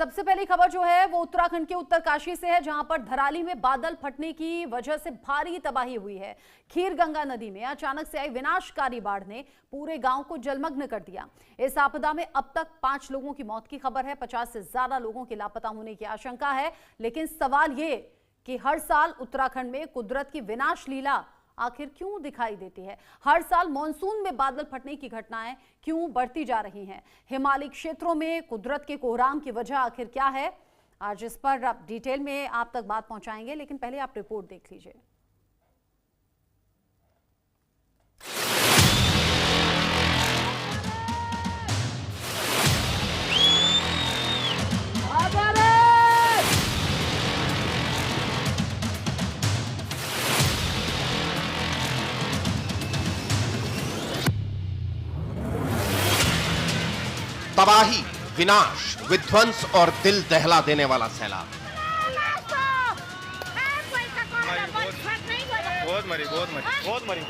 सबसे पहली खबर जो है वो उत्तराखंड के उत्तरकाशी से है, जहां पर धराली में बादल फटने की वजह से भारी तबाही हुई है। खीर गंगा नदी में अचानक से आई विनाशकारी बाढ़ ने पूरे गांव को जलमग्न कर दिया। इस आपदा में अब तक 5 लोगों की मौत की खबर है, 50 से ज्यादा लोगों के लापता होने की आशंका है। लेकिन सवाल ये कि हर साल उत्तराखंड में कुदरत की विनाश लीला आखिर क्यों दिखाई देती है? हर साल मानसून में बादल फटने की घटनाएं क्यों बढ़ती जा रही हैं? हिमालयी क्षेत्रों में कुदरत के कोहराम की वजह आखिर क्या है? आज इस पर डिटेल में आप तक बात पहुंचाएंगे, लेकिन पहले आप रिपोर्ट देख लीजिए। तबाही, विनाश, विध्वंस और दिल दहला देने वाला सैलाब। बहुत मरी।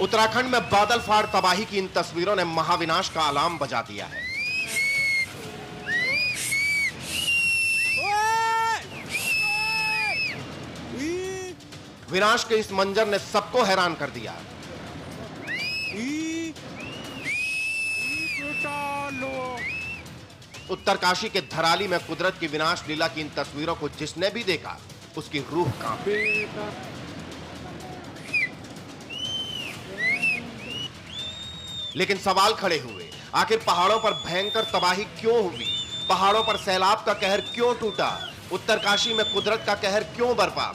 उत्तराखंड में बादल फाड़ तबाही की इन तस्वीरों ने महाविनाश का अलार्म बजा दिया है। विनाश के इस मंजर ने सबको हैरान कर दिया। उत्तरकाशी के धराली में कुदरत की विनाश लीला की इन तस्वीरों को जिसने भी देखा उसकी रूह कांप गई। लेकिन सवाल खड़े हुए, आखिर पहाड़ों पर भयंकर तबाही क्यों हुई? पहाड़ों पर सैलाब का कहर क्यों टूटा? उत्तरकाशी में कुदरत का कहर क्यों बरपा?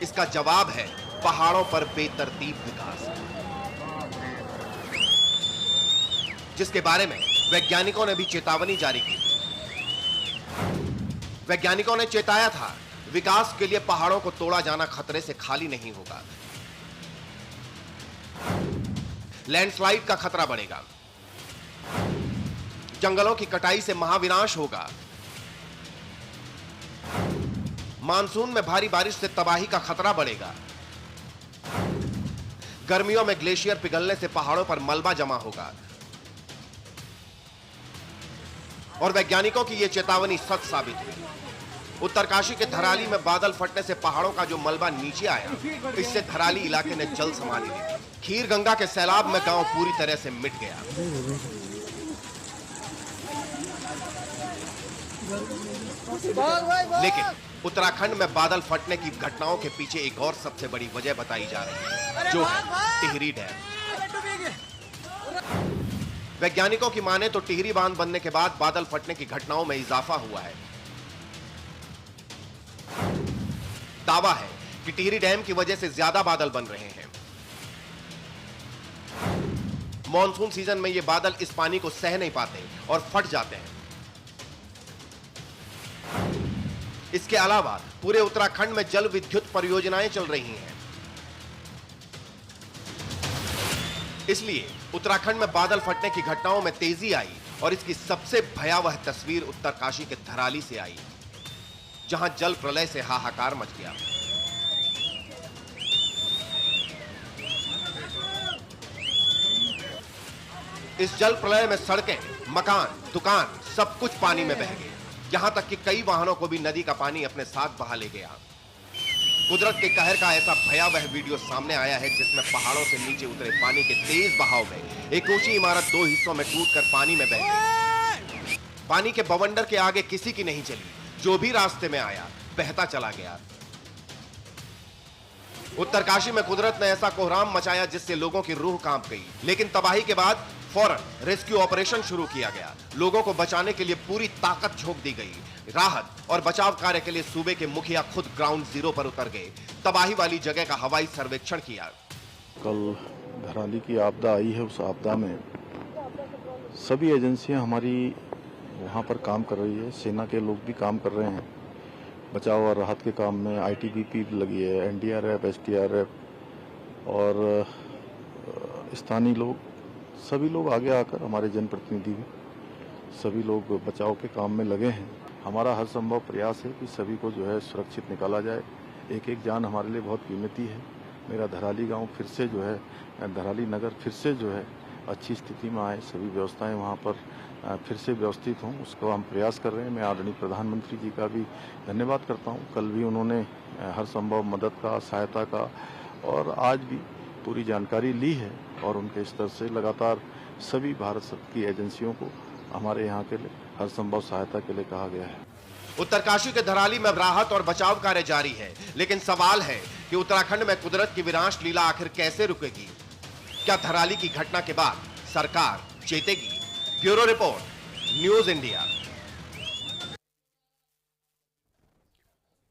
इसका जवाब है पहाड़ों पर बेतरतीब विकास, जिसके बारे में वैज्ञानिकों ने भी चेतावनी जारी की। वैज्ञानिकों ने चेताया था, विकास के लिए पहाड़ों को तोड़ा जाना खतरे से खाली नहीं होगा। लैंडस्लाइड का खतरा बढ़ेगा, जंगलों की कटाई से महाविनाश होगा, मानसून में भारी बारिश से तबाही का खतरा बढ़ेगा, गर्मियों में ग्लेशियर पिघलने से पहाड़ों पर मलबा जमा होगा। और वैज्ञानिकों की यह चेतावनी सच साबित हुई। उत्तरकाशी के धराली में बादल फटने से पहाड़ों का जो मलबा नीचे आया, इससे धराली इलाके ने जल संभाली ली। खीर गंगा के सैलाब में गांव पूरी तरह से मिट गया। लेकिन उत्तराखंड में बादल फटने की घटनाओं के पीछे एक और सबसे बड़ी वजह बताई जा रही है, जो है टिहरी डैम। वैज्ञानिकों की माने तो टिहरी बांध बनने के बाद बादल फटने की घटनाओं में इजाफा हुआ है। दावा है कि टिहरी डैम की वजह से ज्यादा बादल बन रहे हैं। मॉनसून सीजन में ये बादल इस पानी को सह नहीं पाते और फट जाते हैं। इसके अलावा पूरे उत्तराखंड में जल विद्युत परियोजनाएं चल रही हैं। इसलिए उत्तराखंड में बादल फटने की घटनाओं में तेजी आई और इसकी सबसे भयावह तस्वीर उत्तरकाशी के धराली से आई, जहां जल प्रलय से हाहाकार मच गया। इस जल प्रलय में सड़कें, मकान, दुकान सब कुछ पानी में बह गए। यहां तक कि कई वाहनों को भी नदी का पानी अपने साथ बहा ले गया। कुदरत के कहर का ऐसा भयावह वीडियो सामने आया है, जिसमें पहाड़ों से नीचे उतरे पानी के तेज बहाव में एक ऊंची इमारत 2 हिस्सों में टूटकर पानी में बह गई। पानी के बवंडर के आगे किसी की नहीं चली, जो भी रास्ते में आया बहता चला गया। उत्तरकाशी में कुदरत ने ऐसा कोहराम मचाया जिससे लोगों की रूह कांप गई। लेकिन तबाही के बाद फौरन रेस्क्यू ऑपरेशन शुरू किया गया। लोगों को बचाने के लिए पूरी ताकत झोंक दी गई। राहत और बचाव कार्य के लिए सूबे के मुखिया खुद ग्राउंड जीरो पर उतर गए, तबाही वाली जगह का हवाई सर्वेक्षण किया। कल धराली की आपदा आई है, उस आपदा में सभी एजेंसियां हमारी वहां पर काम कर रही है। सेना के लोग भी काम कर रहे हैं बचाव और राहत के काम में। आईटीबीपी लगी है, एनडीआरएफ, एसडीआरएफ और स्थानीय लोग, सभी लोग आगे आकर, हमारे जनप्रतिनिधि भी, सभी लोग बचाव के काम में लगे हैं। हमारा हर संभव प्रयास है कि सभी को जो है सुरक्षित निकाला जाए। एक एक जान हमारे लिए बहुत कीमती है। मेरा धराली गांव फिर से जो है, धराली नगर फिर से जो है अच्छी स्थिति में आए, सभी व्यवस्थाएं वहाँ पर फिर से व्यवस्थित हों, उसको हम प्रयास कर रहे हैं। मैं आदरणीय प्रधानमंत्री जी का भी धन्यवाद करता हूँ। कल भी उन्होंने हर संभव मदद का, सहायता का और आज भी पूरी जानकारी ली है और उनके स्तर से लगातार सभी भारत की एजेंसियों को हमारे यहाँ के लिए हर संभव सहायता के लिए कहा गया है। उत्तरकाशी के धराली में राहत और बचाव कार्य जारी है, लेकिन सवाल है कि उत्तराखंड में कुदरत की विनाश लीला आखिर कैसे रुकेगी? क्या धराली की घटना के बाद सरकार चेतेगी? Bureau report, news India.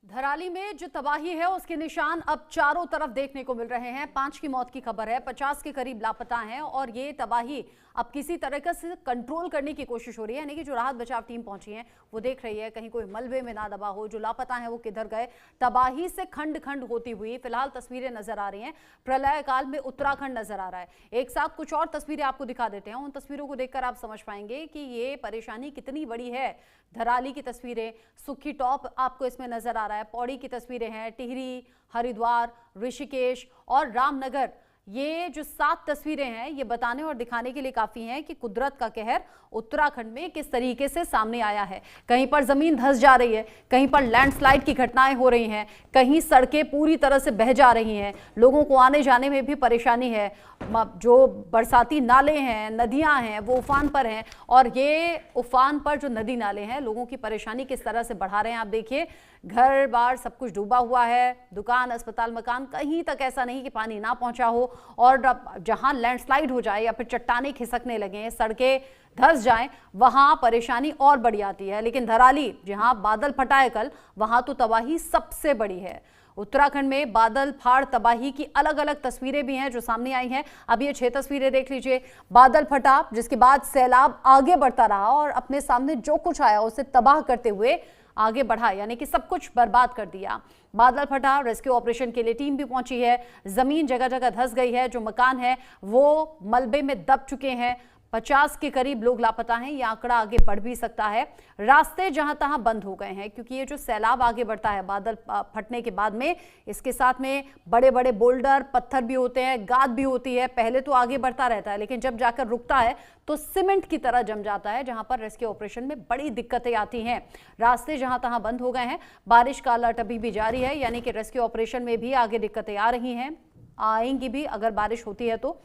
Dharali में जो तबाही है उसके निशान अब चारों तरफ देखने को मिल रहे हैं। 5 की मौत की खबर है, 50 के करीब लापता हैं और ये तबाही अब किसी तरीके से कंट्रोल करने की कोशिश हो रही है। यानी कि जो राहत बचाव टीम पहुंची है वो देख रही है कहीं कोई मलबे में ना दबा हो, जो लापता हैं वो किधर गए। तबाही से खंड खंड होती हुई फिलहाल तस्वीरें नजर आ रही हैं। प्रलय काल में उत्तराखंड नजर आ रहा है। एक साथ कुछ और तस्वीरें आपको दिखा देते हैं, उन तस्वीरों को देखकर आप समझ पाएंगे कि ये परेशानी कितनी बड़ी है। धराली की तस्वीरें, सुखी टॉप आपको इसमें नजर आ रहा है, पौड़ी की तस्वीरें हैं, टिहरी, हरिद्वार, ऋषिकेश और रामनगर। ये जो 7 तस्वीरें हैं ये बताने और दिखाने के लिए काफी हैं कि कुदरत का कहर उत्तराखंड में किस तरीके से सामने आया है। कहीं पर जमीन धंस जा रही है, कहीं पर लैंडस्लाइड की घटनाएं हो रही हैं, कहीं सड़कें पूरी तरह से बह जा रही हैं, लोगों को आने जाने में भी परेशानी है। जो बरसाती नाले हैं, नदियां हैं, वो उफान पर हैं और ये उफान पर जो नदी नाले हैं लोगों की परेशानी किस तरह से बढ़ा रहे हैं। आप देखिए, घर बार सब कुछ डूबा हुआ है, दुकान, अस्पताल, मकान, कहीं तक ऐसा नहीं कि पानी ना पहुंचा हो। और जहां लैंडस्लाइड हो जाए या फिर चट्टानें खिसकने लगे, सड़कें धंस जाएं, वहां परेशानी और बढ़ जाती है। लेकिन धराली, जहां बादल फटा कल, वहां तो तबाही सबसे बड़ी है। उत्तराखंड में बादल फाड़ तबाही की अलग अलग तस्वीरें भी हैं जो सामने आई हैं। अब ये 6 तस्वीरें देख लीजिए। बादल फटा, जिसके बाद सैलाब आगे बढ़ता रहा और अपने सामने जो कुछ आया उसे तबाह करते हुए आगे बढ़ा, यानी कि सब कुछ बर्बाद कर दिया। बादल फटा, रेस्क्यू ऑपरेशन के लिए टीम भी पहुंची है। जमीन जगह जगह धंस गई है, जो मकान है वो मलबे में दब चुके हैं। 50 के करीब लोग लापता हैं। यह आंकड़ा आगे बढ़ भी सकता है। रास्ते जहां तहां बंद हो गए हैं क्योंकि ये जो सैलाब आगे बढ़ता है बादल फटने के बाद में, इसके साथ में बड़े बड़े बोल्डर, पत्थर भी होते हैं, गाद भी होती है। पहले तो आगे बढ़ता रहता है लेकिन जब जाकर रुकता है तो सीमेंट की तरह जम जाता है, जहां पर रेस्क्यू ऑपरेशन में बड़ी दिक्कतें आती हैं। रास्ते जहां तहां बंद हो गए हैं। बारिश का अलर्ट अभी भी जारी है, यानी कि रेस्क्यू ऑपरेशन में भी आगे दिक्कतें आ रही हैं, आएंगी भी अगर बारिश होती है तो।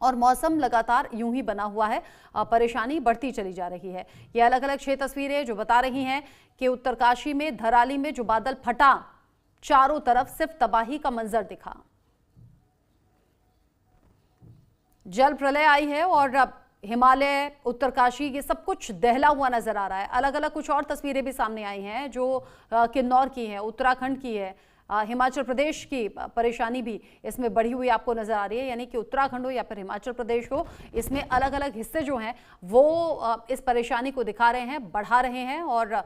और मौसम लगातार यूं ही बना हुआ है, परेशानी बढ़ती चली जा रही है। ये अलग अलग 6 तस्वीरें जो बता रही हैं कि उत्तरकाशी में, धराली में जो बादल फटा, चारों तरफ सिर्फ तबाही का मंजर दिखा। जल प्रलय आई है और अब हिमालय, उत्तरकाशी, ये सब कुछ दहला हुआ नजर आ रहा है। अलग अलग कुछ और तस्वीरें भी सामने आई हैं जो किन्नौर की है, उत्तराखंड की है, हिमाचल प्रदेश की परेशानी भी इसमें बढ़ी हुई आपको नजर आ रही है। यानी कि उत्तराखंड हो या फिर हिमाचल प्रदेश हो, इसमें अलग अलग हिस्से जो हैं वो इस परेशानी को दिखा रहे हैं, बढ़ा रहे हैं। और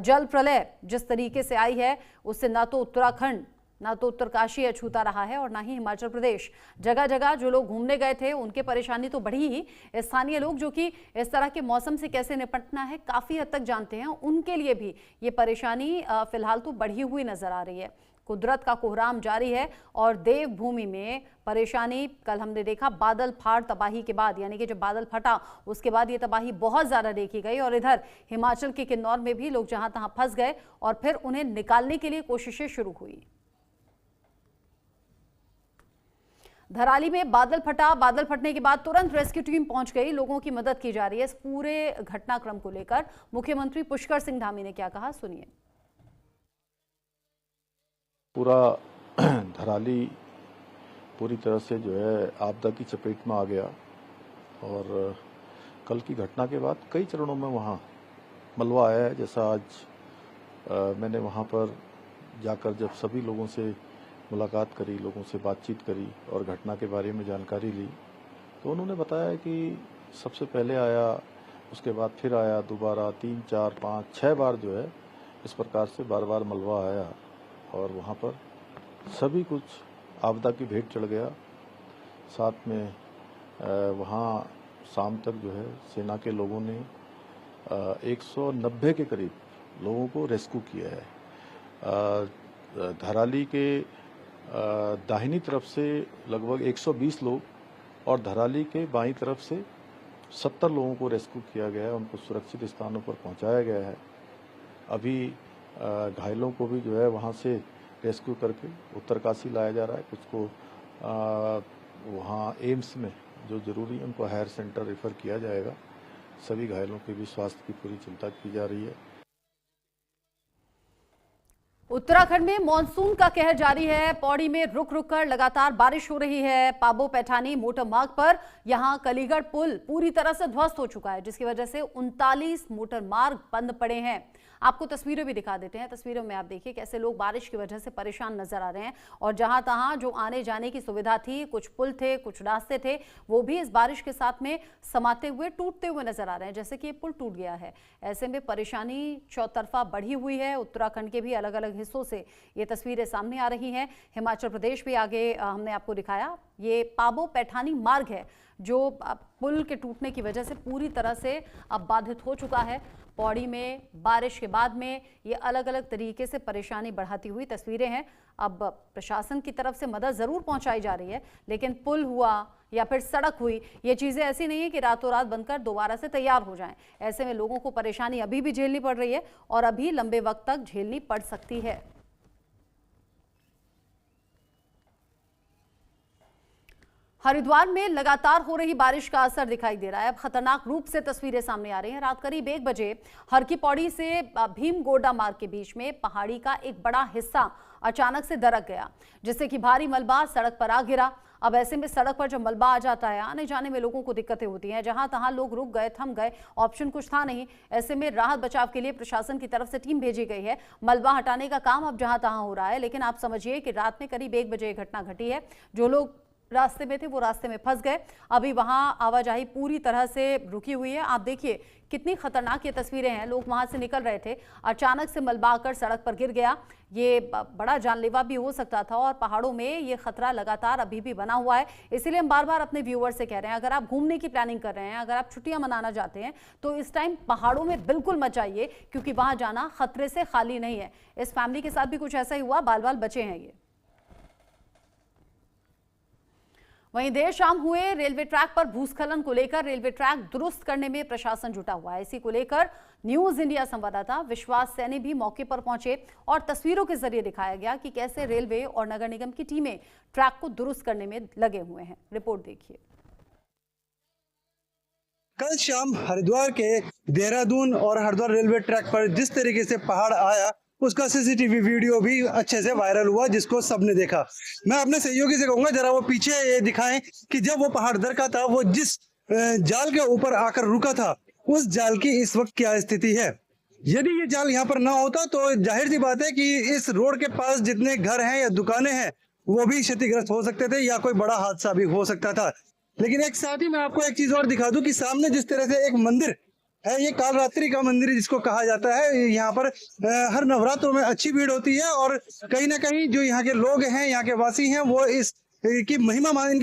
जल प्रलय जिस तरीके से आई है उससे ना तो उत्तराखंड, ना तो उत्तरकाशी अछूता रहा है और ना ही हिमाचल प्रदेश। जगह जगह जो लोग घूमने गए थे उनके परेशानी तो बढ़ी ही। स्थानीय लोग जो कि इस तरह के मौसम से कैसे निपटना है काफ़ी हद तक जानते हैं, उनके लिए भी ये परेशानी फिलहाल तो बढ़ी हुई नजर आ रही है। कुदरत का कोहराम जारी है और देवभूमि में परेशानी, कल हमने देखा बादल फाड़ तबाही के बाद, यानी कि जब बादल फटा उसके बाद ये तबाही बहुत ज़्यादा देखी गई। और इधर हिमाचल के किन्नौर में भी लोग जहां तहां फंस गए और फिर उन्हें निकालने के लिए कोशिशें शुरू हुई। धराली में बादल फटा, बादल फटने के बाद तुरंत रेस्क्यू टीम पहुंच गई, लोगों की मदद की जा रही है। इस पूरे घटनाक्रम को लेकर मुख्यमंत्री पुष्कर सिंह धामी ने क्या कहा, सुनिए। पूरा धराली पूरी तरह से जो है आपदा की चपेट में आ गया और कल की घटना के बाद कई चरणों में वहाँ मलबा आया है। जैसा आज मैंने वहाँ पर जाकर जब सभी लोगों से मुलाकात करी, लोगों से बातचीत करी और घटना के बारे में जानकारी ली, तो उन्होंने बताया कि सबसे पहले आया, उसके बाद फिर आया, दोबारा 3, 4, 5, 6 बार जो है इस प्रकार से बार बार मलबा आया और वहाँ पर सभी कुछ आपदा की भेंट चढ़ गया। साथ में वहाँ शाम तक जो है सेना के लोगों ने 190 के करीब लोगों को रेस्क्यू किया है। धराली के दाहिनी तरफ से लगभग 120 लोग और धराली के बाईं तरफ से 70 लोगों को रेस्क्यू किया गया है, उनको सुरक्षित स्थानों पर पहुंचाया गया है। अभी घायलों को भी जो है वहां से रेस्क्यू करके उत्तरकाशी लाया जा रहा है। कुछ को वहाँ एम्स में जो जरूरी है उनको हायर सेंटर रेफर किया जाएगा। सभी घायलों के भी स्वास्थ्य की पूरी चिंता की जा रही है। उत्तराखंड में मॉनसून का कहर जारी है। पौड़ी में रुक रुक कर लगातार बारिश हो रही है। पाबो पैठानी मोटर मार्ग पर यहां कलीगढ़ पुल पूरी तरह से ध्वस्त हो चुका है, जिसकी वजह से 39 मोटर मार्ग बंद पड़े हैं। आपको तस्वीरें भी दिखा देते हैं। तस्वीरों में आप देखिए कैसे लोग बारिश की वजह से परेशान नजर आ रहे हैं और जहां तहां जो आने जाने की सुविधा थी, कुछ पुल थे, कुछ रास्ते थे, वो भी इस बारिश के साथ में समाते हुए, टूटते हुए नजर आ रहे हैं, जैसे कि ये पुल टूट गया है। ऐसे में परेशानी चौतरफा बढ़ी हुई है। उत्तराखंड के भी अलग अलग हिस्सों से ये तस्वीरें सामने आ रही हैं। हिमाचल प्रदेश भी आगे हमने आपको दिखाया। ये पाबो पैठानी मार्ग है जो पुल के टूटने की वजह से पूरी तरह से अब बाधित हो चुका है। पौड़ी में बारिश के बाद में ये अलग अलग तरीके से परेशानी बढ़ाती हुई तस्वीरें हैं। अब प्रशासन की तरफ से मदद जरूर पहुंचाई जा रही है, लेकिन पुल हुआ या फिर सड़क हुई, ये चीजें ऐसी नहीं है कि रातों रात बनकर दोबारा से तैयार हो जाएं। ऐसे में लोगों को परेशानी अभी भी झेलनी पड़ रही है और अभी लंबे वक्त तक झेलनी पड़ सकती है। हरिद्वार में लगातार हो रही बारिश का असर दिखाई दे रहा है। अब खतरनाक रूप से तस्वीरें सामने आ रही हैं। रात करीब 1 बजे हर की पौड़ी से भीमगोडा मार्ग के बीच में पहाड़ी का एक बड़ा हिस्सा अचानक से दरक गया, जिससे कि भारी मलबा सड़क पर आ गिरा। अब ऐसे में सड़क पर जब मलबा आ जाता है, आने जाने में लोगों को दिक्कतें होती हैं। जहां तहां लोग रुक गए, थम गए, ऑप्शन कुछ था नहीं। ऐसे में राहत बचाव के लिए प्रशासन की तरफ से टीम भेजी गई है। मलबा हटाने का काम अब जहां तहां हो रहा है, लेकिन आप समझिए कि रात में करीब 1 बजे घटना घटी है। जो लोग रास्ते में थे वो रास्ते में फंस गए। अभी वहां आवाजाही पूरी तरह से रुकी हुई है। आप देखिए कितनी खतरनाक ये तस्वीरें हैं। लोग वहां से निकल रहे थे, अचानक से मलबा आकर सड़क पर गिर गया। ये बड़ा जानलेवा भी हो सकता था और पहाड़ों में ये खतरा लगातार अभी भी बना हुआ है। इसीलिए हम बार बार अपने व्यूअर से कह रहे हैं, अगर आप घूमने की प्लानिंग कर रहे हैं, अगर आप छुट्टियां मनाना चाहते हैं, तो इस टाइम पहाड़ों में बिल्कुल मत जाइए, क्योंकि वहां जाना खतरे से खाली नहीं है। इस फैमिली के साथ भी कुछ ऐसा ही हुआ, बाल बाल बचे हैं ये। वहीं देर शाम हुए रेलवे ट्रैक पर भूस्खलन को लेकर रेलवे ट्रैक दुरुस्त करने में प्रशासन जुटा हुआ है। इसी को लेकर न्यूज इंडिया संवाददाता विश्वास सैनी भी मौके पर पहुंचे और तस्वीरों के जरिए दिखाया गया कि कैसे रेलवे और नगर निगम की टीमें ट्रैक को दुरुस्त करने में लगे हुए हैं। रिपोर्ट देखिए। कल शाम हरिद्वार के देहरादून और हरिद्वार रेलवे ट्रैक पर जिस तरीके से पहाड़ आया, उसका सीसीटीवी वीडियो भी अच्छे से वायरल हुआ, जिसको सबने देखा। मैं अपने सहयोगी से कहूंगा जरा वो पीछे ये दिखाएं कि जब वो पहाड़ दरका था, वो जिस जाल के ऊपर आकर रुका था, उस जाल की इस वक्त क्या स्थिति है। यदि ये जाल यहाँ पर ना होता तो जाहिर सी बात है कि इस रोड के पास जितने घर हैं या दुकानें हैं वो भी क्षतिग्रस्त हो सकते थे या कोई बड़ा हादसा भी हो सकता था। लेकिन एक साथ ही मैं आपको एक चीज और दिखा दूं कि सामने जिस तरह से एक मंदिर है, ये कालरात्रि का मंदिर जिसको कहा जाता है। यहाँ पर हर नवरात्रों में अच्छी भीड़ होती है और कहीं ना कहीं जो यहाँ के लोग हैं, यहाँ के वासी हैं, वो इनकी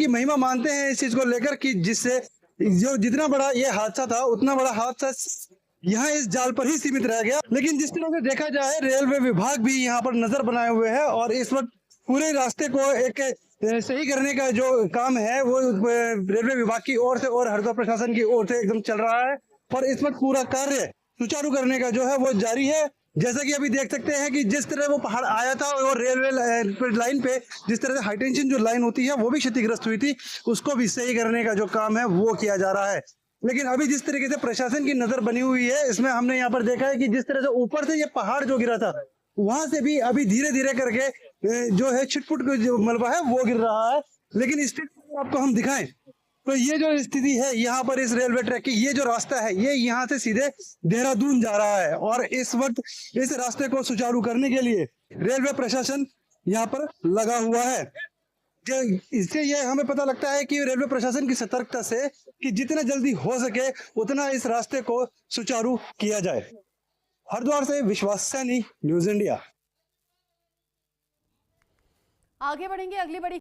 महिमा मानते हैं इस चीज को लेकर कि जिससे जो जितना बड़ा ये हादसा था, उतना बड़ा हादसा यहाँ इस जाल पर ही सीमित रह गया। लेकिन जिस तरह से देखा जाए, रेलवे विभाग भी यहाँ पर नजर बनाए हुए है और इस वक्त पूरे रास्ते को एक सही करने का जो काम है वो रेलवे विभाग की ओर से और हरिद्वार प्रशासन की ओर से एकदम चल रहा है और इस वक्त पूरा कार्य सुचारू करने का जो है वो जारी है। जैसा कि अभी देख सकते हैं कि जिस तरह वो पहाड़ आया था और रेलवे लाइन पे जिस तरह से हाई टेंशन जो लाइन होती है वो भी क्षतिग्रस्त हुई थी, उसको भी सही करने का जो काम है वो किया जा रहा है। लेकिन अभी जिस तरीके से प्रशासन की नजर बनी हुई है, इसमें हमने यहाँ पर देखा है कि जिस तरह से ऊपर से ये पहाड़ जो गिरा था, वहां से भी अभी धीरे धीरे करके जो है छिटपुट जो मलबा है वो गिर रहा है। लेकिन इस आपको हम दिखाएं तो ये जो स्थिति है यहाँ पर इस रेलवे ट्रैक की, ये जो रास्ता है ये यहाँ से सीधे देहरादून जा रहा है और इस वक्त इस रास्ते को सुचारू करने के लिए रेलवे प्रशासन यहाँ पर लगा हुआ है। इससे ये हमें पता लगता है कि रेलवे प्रशासन की सतर्कता से कि जितना जल्दी हो सके उतना इस रास्ते को सुचारू किया जाए। हरिद्वार से विश्वास सैनी, न्यूज इंडिया। आगे बढ़ेंगे अगली बड़ी